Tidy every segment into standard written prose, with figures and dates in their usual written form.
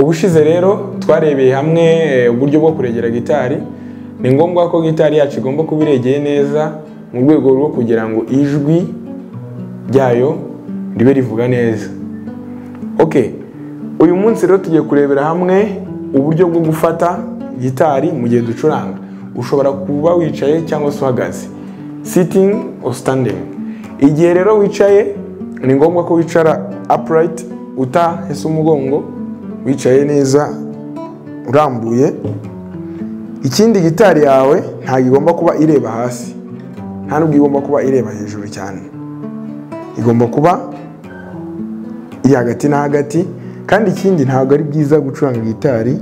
Ubushize rero twarebeye hamwe uburyo bwo kuregera gitari. Ni ngombwa ko gitari yacu igomba kuba iregeye neza mu rwego rwo kugira ngo ijwi ryayo ribe rivuga neza. Okay, uyu munsi rero tugiye kurebera hamwe uburyo bwo gufata gitari mu gihe ducuranga. Ushobora kuba wicaye cyangwa se uhagaze, sitting or standing. Igihe rero wicaye ni ngombwa ko wicara upright, utahese umugongo, wicaye neza urambuye. Ikindi gitari yawe ntabwo igomba kuba ireba hasi, nta nubwo igomba kuba ireba hejuru cyane, igomba kuba iri hagati na hagati. Kandi ikindi ntabwo ari byiza gucuranga gitari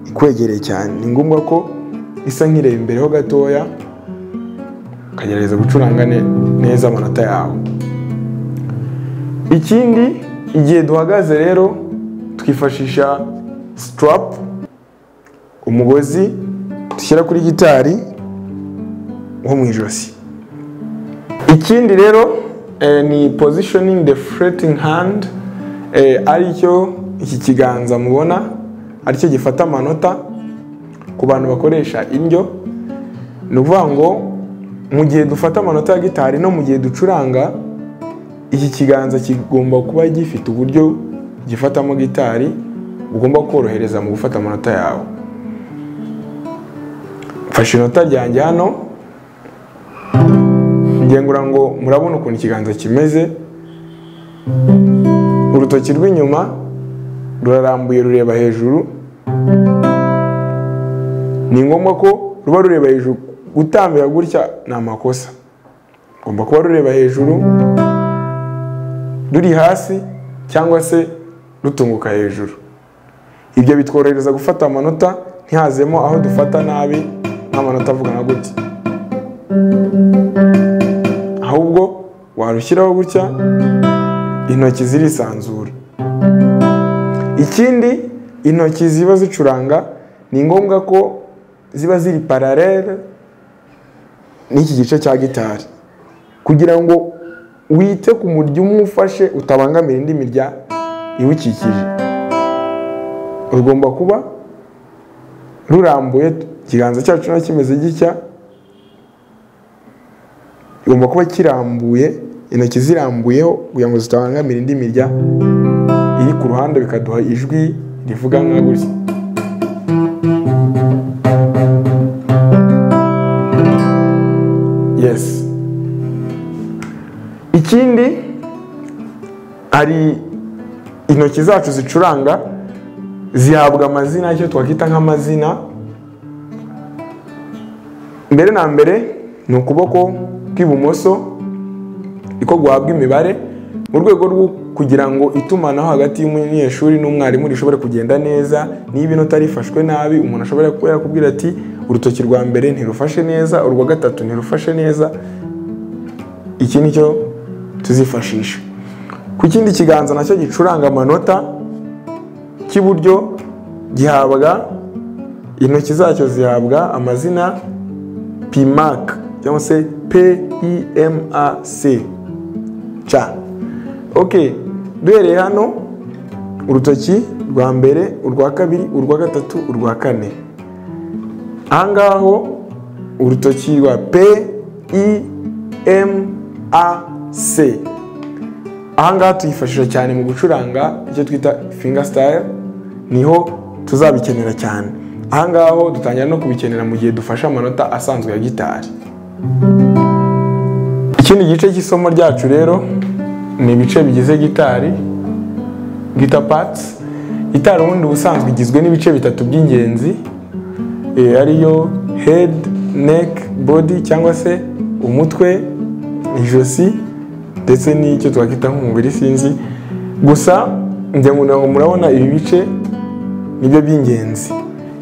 ikwegereye cyane, ni ngombwa ko isa nk'ireba imbere ho gatoya, ukagerageza gucuranga neza amanota yawe. Ikindi, igihe duhagaze rero twifashisha strap, umugozi dushyira kuri gitari wo mu ijosi. Ikindi rero ni positioning the fretting hand, aricyo iki kiganza mubona aricyo gifata amanota ku bantu bakoresha indyo. Ni ukuvuga ngo mu gihe dufata amanota ya gitari no mu gihe ducuranga, iki kiganza kigomba kuba gifite uburyo gifatamo gitari ugomba korohereza mu gufata amanota yawe. Mfashe inota ryanjye hano, ngengura ngo murabona ukuntu ikiganza kimeze. Urutoki rw'inyuma rurarambuye rureba hejuru. Ni ngombwa ko ruba rureba hejuru. Gutambira gutya ni amakosa, ugomba kuba rureba hejuru, ruri hasi cyangwa se rutunguka hejuru. Ibyo bitworohereza gufata amanota ntihazemo aho dufata nabi nk'amanota avuga nka gutya, ahubwo warushyiraho gutya intoki zirisanzura. Ikindi, intoki ziba zicuranga ni ngombwa ko ziba ziri parallel n'iki gice cya gitari, kugira ngo wite ku murya umwe ufashe utabangamira indi mirya iwukikije. Rugomba kuba rurambuye, ikiganza cyacu na kimeze gitya, igomba kuba kirambuye, intoki zirambuyeho kugira ngo zitabangamira indi mirya iri ku ruhande, bikaduha ijwi rivuga nka gutya. Yes. Ikindi, hari intoki zacu zicuranga zihabwa amazina, icyo twakita nk'amazina. Mbere na mbere ni ukuboko kw'ibumoso niko guhabwa imibare, mu rwego rwo kugira ngo itumanaho hagati y'umunyeshuri n'umwarimu rishobore kugenda neza. Niba inota rifashwe nabi, umuntu ashobora kuba yakubwira ati urutoki rwa mbere ntirufashe neza, urwa gatatu ntirufashe neza. Iki nicyo tuzifashisha. Ku kindi kiganza nacyo gicuranga amanota cy'iburyo gihabwa, intoki zacyo zihabwa amazina PIMAC cyangwa se PIMAC. Okay, duhereye hano, urutoki rwa mbere, urwa kabiri, urwa gatatu, urwa kane. Ahangaho urutoki rwa PIMAC, ahangaha tuyifashisha cyane mu gucuranga icyo twita fingerstyle, niho tuzabikenera cyane. Ahangaho dutangira no kubikenera mu gihe dufashe amanota asanzwe ya gitari. Ikindi gice cy'isomo ryacu rero ni ibice bigize gitari, guitar parts. Gitari ubundi ubusanzwe igizwe n'ibice bitatu by'ingenzi, ariyo head, neck, body cyangwa se umutwe, ijosi ndetse n'icyo twakita nk'umubiri sinzi. Gusa ngo murabona ibi bice nibyo by'ingenzi.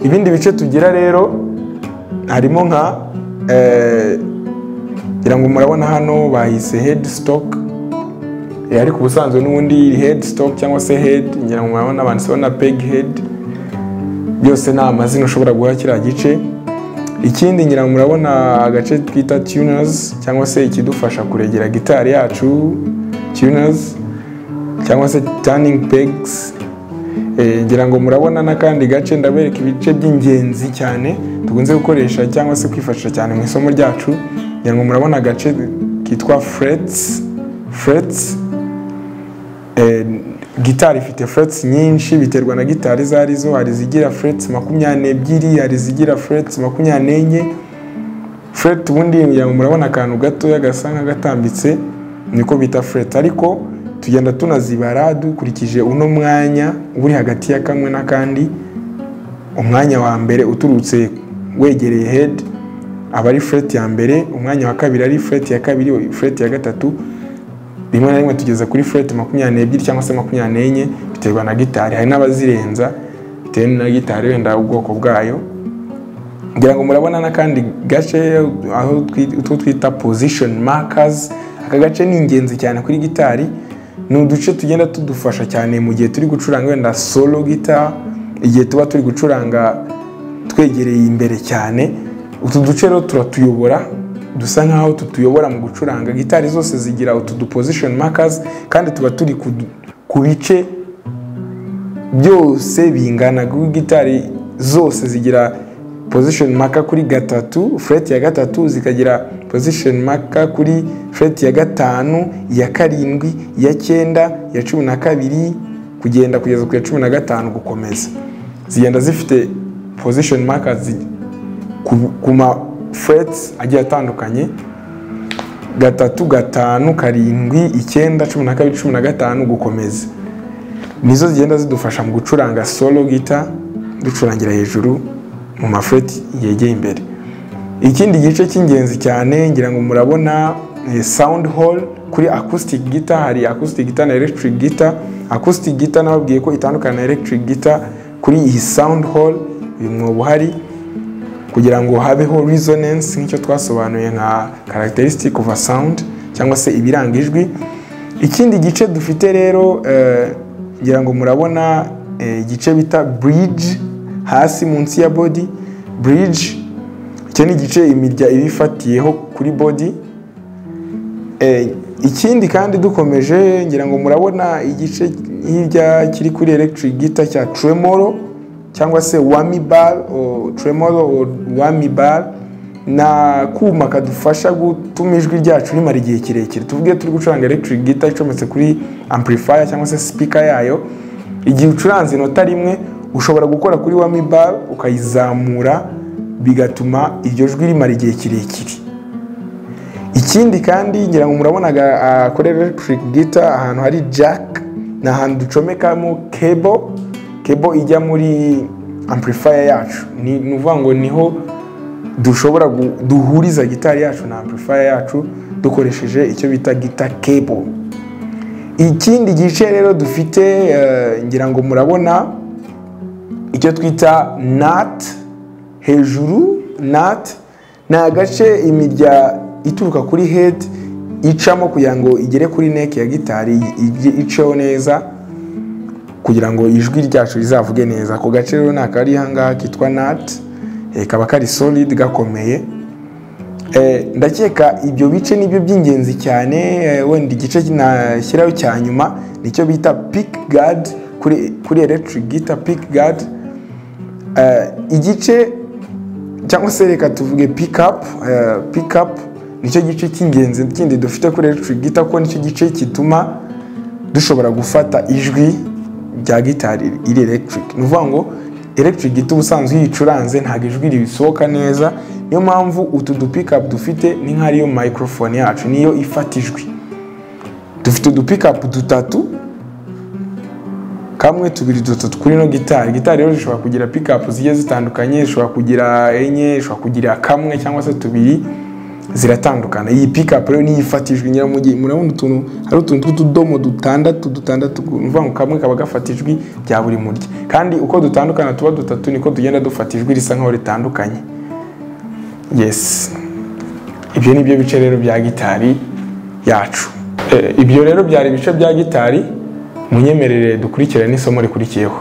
Ibindi bice tugira rero harimo nka ngira ngo murabona hano bahise headstock, ariko ubusanzwe n'ubundi headstock cyangwa se head, ngira ngo murabona banditseho na peg head. Byose ni amazina ushobora guha kiriya gice. Ikindi ngira ngo murabona agace twita tuners cyangwa se ikidufasha kuregera gitari yacu, tuners cyangwa se turning pegs. ngira ngo murabona n'akandi gace ndabereka ibice by'ingenzi cyane tukunze gukoresha cyangwa se kwifashisha cyane mu isomo ryacu. Ngira ngo murabona agace kitwa frets. Gitari ifite frets nyinshi biterwa na gitari izo arizo, hari zigira frets 22, hari zigira frets 24. Fret ubundi ngira ngo murabona akantu gato gasa nk'agatambitse niko bita fret, ariko tugenda tunazibara dukurikije uno mwanya uri hagati ya kamwe n'akandi. Umwanya wa mbere uturutse wegereye head aba ari fret ya mbere, umwanya wa kabiri ari fret ya kabiri, fret ya gatatu, rimwe na rimwe tugeza kuri fret 22 cyangwa se 24 biterwa na gitari. Hari n'abazirenza bitewe na gitari wenda ubwoko bwayo. Ngira ngo murabona n'akandi gace aho twita position markers. Aka gace ni ingenzi cyane kuri gitari, ni uduce tugenda tudufasha cyane mu gihe turi gucuranga wenda solo guitar, igihe tuba turi gucuranga twegereye imbere cyane. Utu duce rero turatuyobora, dusa nkaho tutuyobora mu gucuranga. Gitari zose zigira utu position markers kandi tuba turi ku bice byose bingana. Gitari zose zigira position marker kuri gatatu, fret ya gatatu, zikagira position marker kuri fret ya gatanu, ya karindwi, ya cyenda, ya 12 kugenda kugeza ku ya 15 gukomeza. Zigenda zifite position markers ku ma frets agiye atandukanye: gatatu, gatanu, karindwi, icyenda, 12, 15 gukomeza. Nizo zigenda zidufasha mu gucuranga solo guitar ducurangira hejuru mu mafret yegeye imbere. Ikindi gice cy'ingenzi cyane ngira ngo murabona sound hole. Kuri acoustic guitar hari acoustic guitar na electric guitar. Acoustic guitar nababwiye ko itandukana na electric guitar. Kuri iyi sound hole uyu mwobo hari kugira ngo habeho resonance nk'icyo twasobanuye nka characteristic of a sound cyangwa se ibiranga ijwi. Ikindi gice dufite rero ngira ngo murabona igice bita bridge hasi munsi ya body. Bridge icyo ni igice imirya ibifatiyeho kuri body. Ikindi kandi dukomeje ngira ngo murabona igice hirya kiri kuri electric guitar cya tremolo cyangwa se whammy bar or tremolo or whammy bar, na kuma kadufasha gutuma ijwi ryacu rimara igihe kirekire. Tuvuge turi gucuranga electric guitar icometse kuri amplifier cyangwa se speaker yayo, igihe ucuranze inota rimwe ushobora gukora kuri whammy bar ukayizamura bigatuma iryo jwi rimara igihe kirekire. Ikindi kandi ngira ngo murabona kuri electric guitar ahantu hari jack, na ahantu ducomekamo cable ijya muri amplifier yacu. Ni uvuga ngo niho dushobora duhuriza gitari yacu na amplifier yacu dukoresheje icyo bita guitar cable. Ikindi gice rero dufite ngira ngo murabona icyo twita nut hejuru. Nut ni agace imirya ituruka kuri head icamo kugira ngo igere kuri neck ya gitari iceho neza kugira ngo ijwi ryacu rizavuge neza. Ako gace rero nakari hanga kitwa nut, kaba kari solid gakomeye. Ndakeka ibyo bice nibyo by'ingenzi cyane. Wenda igice nashyiraho cya nyuma nicyo bita pick guard kuri electric guitar. Pick guard igice cyangwa se reka tuvuge pick up nicyo gice cy'ingenzi kindi dufite kuri electric guitar, ko nicyo gice kituma dushobora gufata ijwi rya gitari iri electric. Ni uvuga ngo electric guitar ubusanzwe yicuranze ntabwo ijwi risohoka neza, niyo mpamvu utu du pick up dufite ni nk'ariyo microphone yacu niyo ifata ijwi. Dufite udu pick up dutatu, kamwe, tubiri, dutatu kuri no gitari. Gitari rero ishobora kugira pick up zigiye zitandukanye, ishobora kugira enye, ishobora kugira kamwe cyangwa se tubiri, ziratandukana. Iyi pick up rero niyo ifata ijwi. Nyira mugihe murabona utuntu hari utuntu tw'utudomo dutandatu, uvuga ngo kamwe kaba gafata ijwi rya buri murya, kandi uko dutandukana tuba dutatu niko tugenda dufata ijwi risa nkaho ritandukanye. Yes, ibyo nibyo bice rero bya gitari yacu. Ibyo rero byari ibice bya gitari. Munyemerere dukurikirane isomo rikurikiyeho.